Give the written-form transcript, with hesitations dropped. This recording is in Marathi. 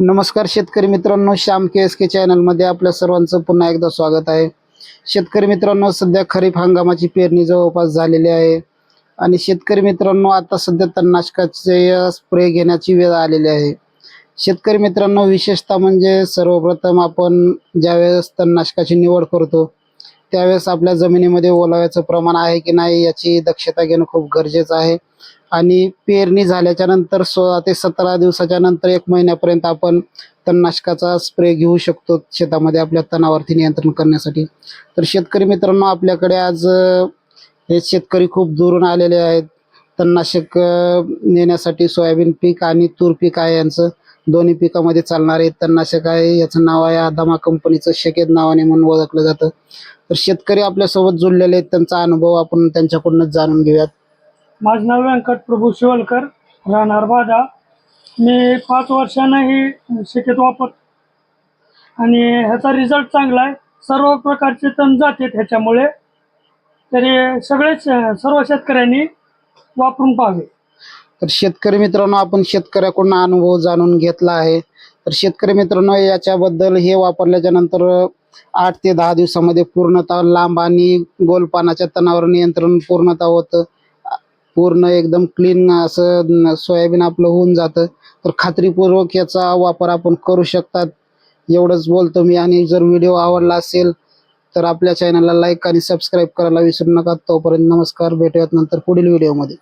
नमस्कार शेतकरी मित्रांनो, श्याम के चॅनलमध्ये आपल्या सर्वांचं पुन्हा एकदा स्वागत आहे. शेतकरी मित्रांनो, सध्या खरीप हंगामाची पेरणी जवळपास झालेली आहे आणि शेतकरी मित्रांनो, आता सध्या तणनाशकाचे स्प्रे घेण्याची वेळ आलेली आहे. शेतकरी मित्रांनो, विशेषतः म्हणजे सर्वप्रथम आपण ज्यावेळेस तणनाशकाची निवड करतो त्यावेळेस आपल्या जमिनीमध्ये ओलाव्याचं प्रमाण आहे की नाही याची दक्षता घेणं खूप गरजेचं आहे. आणि पेरणी झाल्याच्या नंतर 16 ते 17 दिवसाच्या नंतर 1 महिन्यापर्यंत आपण तणनाशकाचा स्प्रे घेऊ शकतो शेतामध्ये आपल्या तणावरती नियंत्रण करण्यासाठी. तर शेतकरी मित्रांनो, आपल्याकडे आज हे शेतकरी खूप दुरून आलेले आहेत. तणनाशक नेण्यासाठी सोयाबीन पीक आणि तूर पीक आहे, यांचं दोन्ही पिकामध्ये चालणारे तणनाशक आहे. याचं नाव आहे आदामा कंपनीचं शेकेद नावाने म्हणून ओळखलं जातं. तर शेतकरी आपल्यासोबत जुळलेले आहेत, त्यांचा अनुभव आपण त्यांच्याकडूनच जाणून घेऊयात. माझं नाव व्यंकट प्रभू शिवलकर, राहणार बादा. मी 5 वर्षानं ही शेतीत वापरतो आणि ह्याचा रिझल्ट चांगला आहे. सर्व प्रकारचे तण जाते ह्याच्यामुळे. तरी सर्व शेतकऱ्यांनी वापरून पाहावे. तर शेतकरी मित्रांनो, आपण शेतकऱ्याकडून अनुभव जाणून घेतला आहे. तर शेतकरी मित्रांनो, याच्याबद्दल हे वापरल्याच्या नंतर 8 ते 10 दिवसामध्ये पूर्णतः लांब आणि गोल पानाच्या तणावर नियंत्रण पूर्णतः होतं. पूर्ण एकदम क्लीन असं सोयाबीन आपलं होऊन जातं. तर खात्रीपूर्वक याचा वापर आपण करू शकतात, एवढंच बोलतो मी. आणि जर व्हिडिओ आवडला असेल तर आपल्या चॅनलला लाईक आणि सबस्क्राईब करायला विसरू नका. तोपर्यंत नमस्कार, भेटूयात नंतर पुढील व्हिडिओमध्ये.